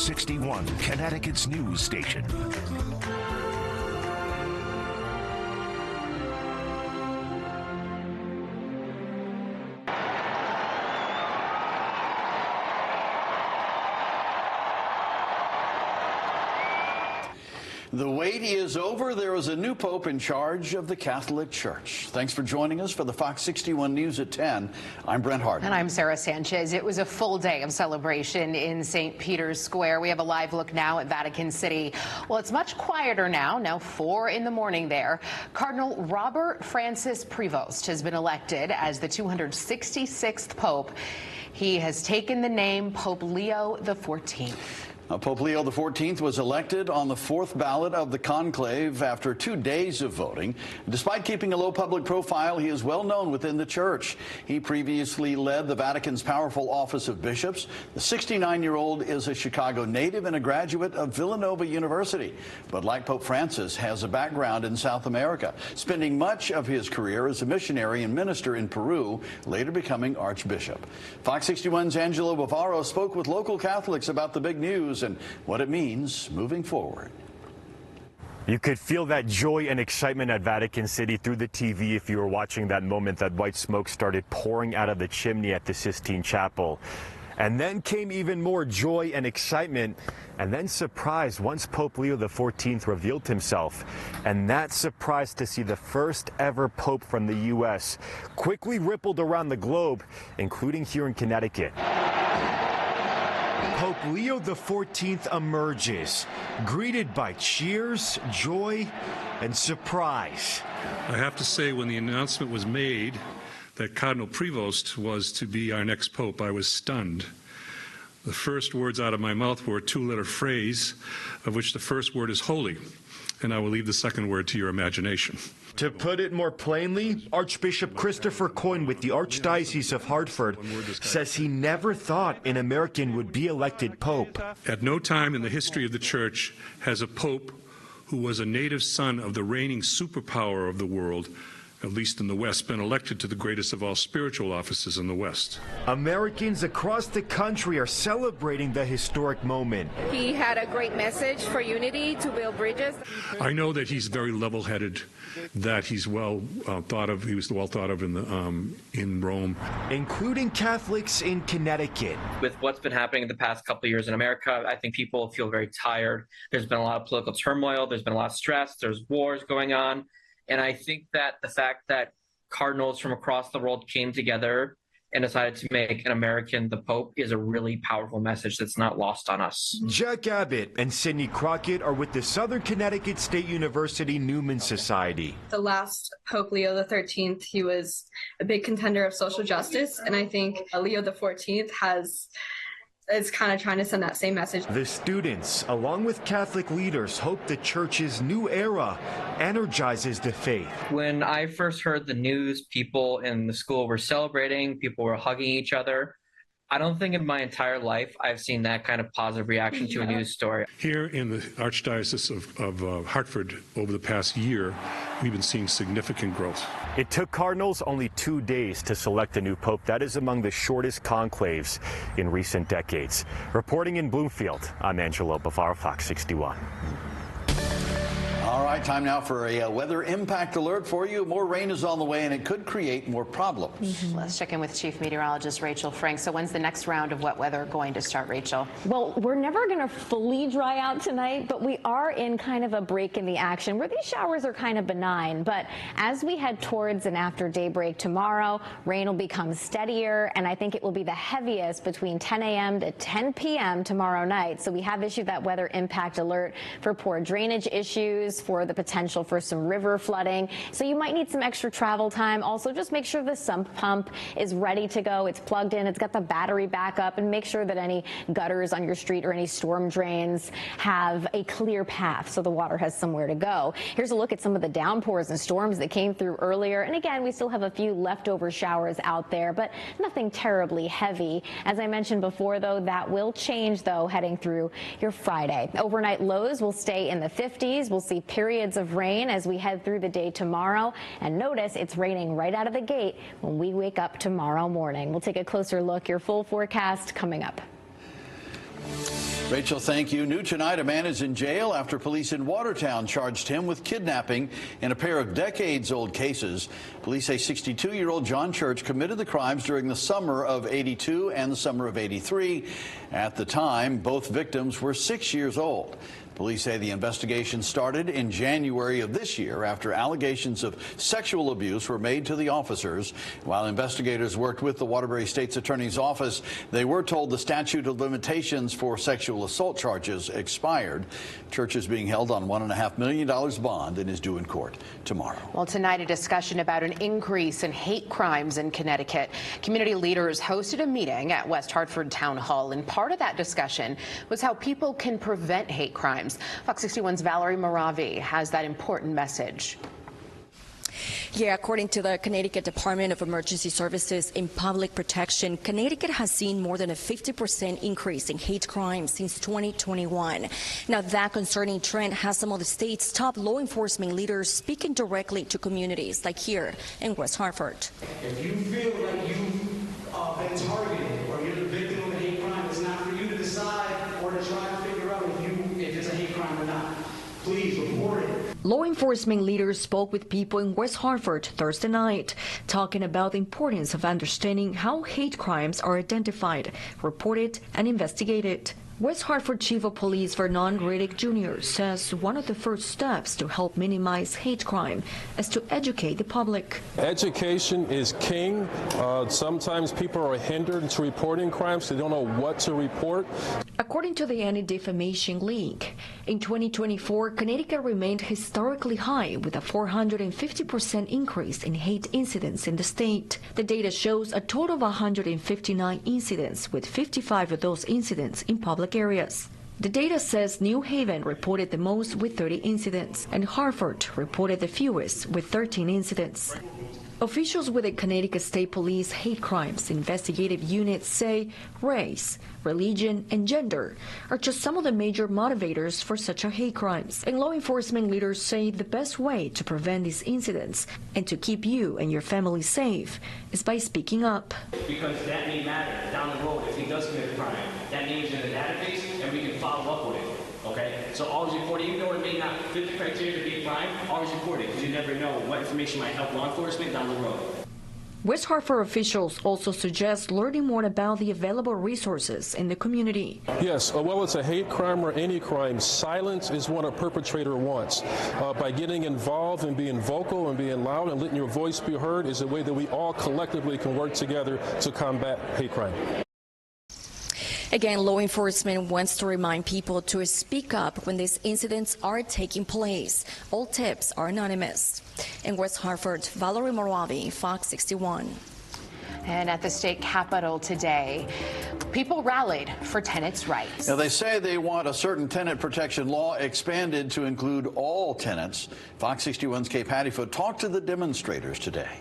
61, Connecticut's news station. The wait is over. There is a new pope in charge of the Catholic Church. Thanks for joining us for the Fox 61 News at 10. I'm Brent Harden. And I'm Sarah Sanchez. It was a full day of celebration in St. Peter's Square. We have a live look now at Vatican City. Well, it's much quieter now 4 in the morning there. Cardinal Robert Francis Prevost has been elected as the 266th Pope. He has taken the name Pope Leo XIV. Pope Leo XIV was elected on the 4th ballot of the conclave after 2 days of voting. Despite keeping a low public profile, he is well known within the church. He previously led the Vatican's powerful Office of Bishops. The 69-year-old is a Chicago native and a graduate of Villanova University. But like Pope Francis, has a background in South America, spending much of his career as a missionary and minister in Peru, later becoming Archbishop. Fox 61's Angelo Bavaro spoke with local Catholics about the big news and what it means moving forward. You could feel that joy and excitement at Vatican City through the TV if you were watching that moment that white smoke started pouring out of the chimney at the Sistine Chapel. And then came even more joy and excitement, and then surprise once Pope Leo XIV revealed himself. And that surprise to see the first ever Pope from the U.S. quickly rippled around the globe, including here in Connecticut. Pope Leo XIV emerges, greeted by cheers, joy, and surprise. I have to say, when the announcement was made that Cardinal Prevost was to be our next pope, I was stunned. The first words out of my mouth were a two-letter phrase, of which the first word is holy, and I will leave the second word to your imagination. To put it more plainly, Archbishop Christopher Coyne with the Archdiocese of Hartford says he never thought an American would be elected pope. At no time in the history of the Church has a pope who was a native son of the reigning superpower of the world, at least in the West, been elected to the greatest of all spiritual offices in the West. Americans across the country are celebrating the historic moment. He had a great message for unity, to build bridges. I know that he's very level-headed, that he's well thought of. He was well thought of in Rome, including Catholics in Connecticut. With what's been happening in the past couple of years in America, I think people feel very tired. There's been a lot of political turmoil. There's been a lot of stress. There's wars going on. And I think that the fact that cardinals from across the world came together and decided to make an American the Pope is a really powerful message that's not lost on us. Jack Abbott and Sidney Crockett are with the Southern Connecticut State University Newman Society. The last Pope Leo XIII, he was a big contender of social justice, and I think Leo XIV is kind of trying to send that same message. The students, along with Catholic leaders, hope the church's new era energizes the faith. When I first heard the news, people in the school were celebrating, people were hugging each other. I don't think in my entire life I've seen that kind of positive reaction to a news story. Here in the Archdiocese of Hartford over the past year, we've been seeing significant growth. It took cardinals only 2 days to select a new pope. That is among the shortest conclaves in recent decades. Reporting in Bloomfield, I'm Angelo Bavaro, Fox 61. All right, time now for a weather impact alert for you. More rain is on the way, and it could create more problems. Let's check in with Chief Meteorologist Rachel Frank. So when's the next round of wet weather going to start, Rachel? Well, we're never going to fully dry out tonight, but we are in kind of a break in the action where these showers are kind of benign. But as we head towards and after daybreak tomorrow, rain will become steadier, and I think it will be the heaviest between 10 a.m. to 10 p.m. tomorrow night. So we have issued that weather impact alert for poor drainage issues, for the potential for some river flooding. So you might need some extra travel time. Also, just make sure the sump pump is ready to go. It's plugged in. It's got the battery backup, and make sure that any gutters on your street or any storm drains have a clear path so the water has somewhere to go. Here's a look at some of the downpours and storms that came through earlier. And again, we still have a few leftover showers out there, but nothing terribly heavy. As I mentioned before, though, that will change, though, heading through your Friday. Overnight lows will stay in the 50s. We'll see periods of rain as we head through the day tomorrow. And notice it's raining right out of the gate when we wake up tomorrow morning. We'll take a closer look. Your full forecast coming up. Rachel, thank you. New tonight, a man is in jail after police in Watertown charged him with kidnapping in a pair of decades-old cases. Police say 62-year-old John Church committed the crimes during the summer of '82 and the summer of '83. At the time, both victims were 6 years old. Police say the investigation started in January of this year after allegations of sexual abuse were made to the officers. While investigators worked with the Waterbury State's Attorney's Office, they were told the statute of limitations for sexual assault charges expired. Church is being held on $1.5 million bond and is due in court tomorrow. Well, tonight, a discussion about an increase in hate crimes in Connecticut. Community leaders hosted a meeting at West Hartford Town Hall, and part of that discussion was how people can prevent hate crimes. Fox 61's Valerie Moravi has that important message. Yeah, according to the Connecticut Department of Emergency Services and Public Protection, Connecticut has seen more than a 50% increase in hate crimes since 2021. Now, that concerning trend has some of the state's top law enforcement leaders speaking directly to communities like here in West Hartford. If you feel like you've been targeted or you're the victim of a hate crime, it's not for you to decide or to try to figure out if it's a hate crime or not. Please report it. Law enforcement leaders spoke with people in West Hartford Thursday night, talking about the importance of understanding how hate crimes are identified, reported, and investigated. West Hartford Chief of Police Vernon Riddick Jr. says one of the first steps to help minimize hate crime is to educate the public. Education is king. Sometimes people are hindered to reporting crimes. They don't know what to report. According to the Anti-Defamation League, in 2024, Connecticut remained historically high with a 450% increase in hate incidents in the state. The data shows a total of 159 incidents, with 55 of those incidents in public areas. The data says New Haven reported the most with 30 incidents, and Hartford reported the fewest with 13 incidents. Officials with the Connecticut State Police Hate Crimes Investigative Unit say race, religion, and gender are just some of the major motivators for such a hate crimes. And law enforcement leaders say the best way to prevent these incidents and to keep you and your family safe is by speaking up. Because that may matter down the road if he does commit a crime. That name's in the database and we can follow up with it. Okay? So always report it, even though it may not fit the criteria to be a crime, always report it, because you never know what information might help law enforcement down the road. West Hartford officials also suggest learning more about the available resources in the community. Yes, well, it's a hate crime or any crime. Silence is what a perpetrator wants. By getting involved and being vocal and being loud and letting your voice be heard is a way that we all collectively can work together to combat hate crime. Again, law enforcement wants to remind people to speak up when these incidents are taking place. All tips are anonymous. In West Hartford, Valerie Moravi, Fox 61. And at the state capitol today, people rallied for tenants' rights. Now, they say they want a certain tenant protection law expanded to include all tenants. Fox 61's Kay Pattyfoot talked to the demonstrators today.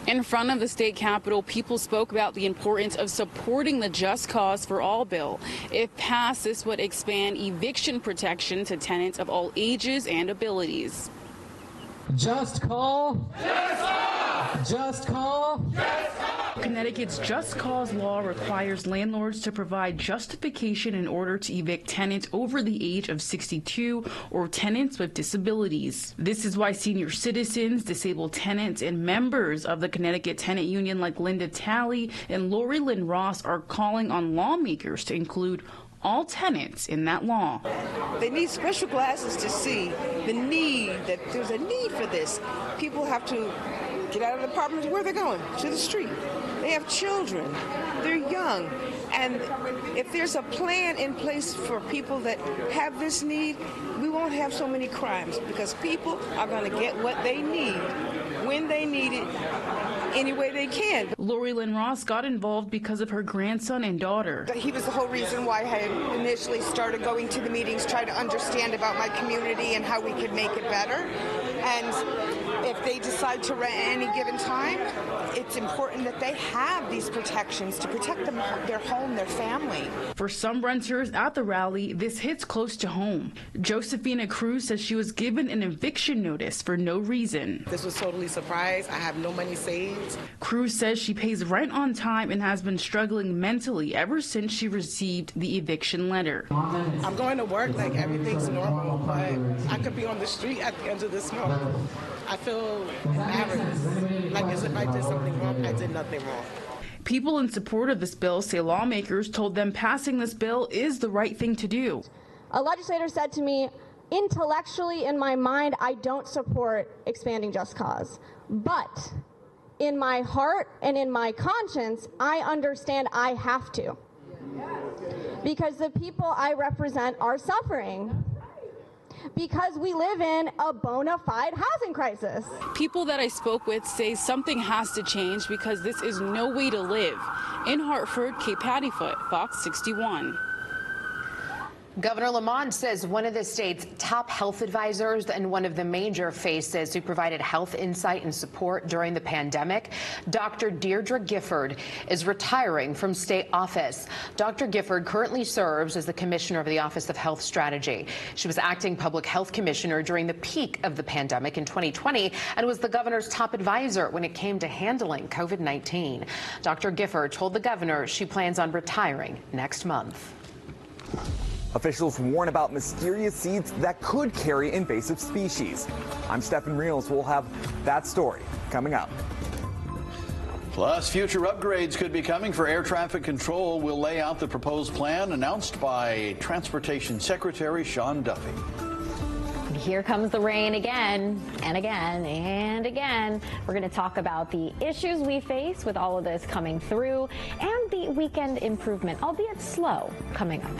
In front of the state capitol, people spoke about the importance of supporting the Just Cause for All bill. If passed, this would expand eviction protection to tenants of all ages and abilities. Just call. Just call. Just call. Just call. Connecticut's Just Cause law requires landlords to provide justification in order to evict tenants over the age of 62 or tenants with disabilities. This is why senior citizens, disabled tenants, and members of the Connecticut Tenant Union like Linda Talley and Lori Lynn Ross are calling on lawmakers to include all tenants in that law. They need special glasses to see the need, that there's a need for this. People have to get out of the apartments. Where they're going? To the street. They have children. They're young. And if there's a plan in place for people that have this need, we won't have so many crimes, because people are going to get what they need when they need it, any way they can. Lori Lynn Ross got involved because of her grandson and daughter. He was the whole reason why I initially started going to the meetings, trying to understand about my community and how we could make it better. And if they decide to rent at any given time, it's important that they have these protections to protect them, their home, their family. For some renters at the rally, this hits close to home. Josephina Cruz says she was given an eviction notice for no reason. This was totally a surprise. I have no money saved. Cruz says she pays rent on time and has been struggling mentally ever since she received the eviction letter. I'm going to work like everything's normal, but I could be on the street at the end of this month. I feel embarrassed, like as if I did something wrong. I did nothing wrong. People in support of this bill say lawmakers told them passing this bill is the right thing to do. A legislator said to me, intellectually in my mind, I don't support expanding just cause, but in my heart and in my conscience, I understand I have to. Because the people I represent are suffering. Because we live in a bona fide housing crisis. People that I spoke with say something has to change because this is no way to live. In Hartford, Kate Pattyfoot, Fox 61. Governor Lamont says one of the state's top health advisors and one of the major faces who provided health insight and support during the pandemic, Dr. Deirdre Gifford, is retiring from state office. Dr. Gifford currently serves as the commissioner of the Office of Health Strategy. She was acting public health commissioner during the peak of the pandemic in 2020 and was the governor's top advisor when it came to handling COVID-19. Dr. Gifford told the governor she plans on retiring next month. Officials warn about mysterious seeds that could carry invasive species. I'm Stephen Reels. We'll have that story coming up. Plus, future upgrades could be coming for air traffic control. We'll lay out the proposed plan announced by Transportation Secretary Sean Duffy. Here comes the rain again and again and again. We're going to talk about the issues we face with all of this coming through and the weekend improvement, albeit slow, coming up.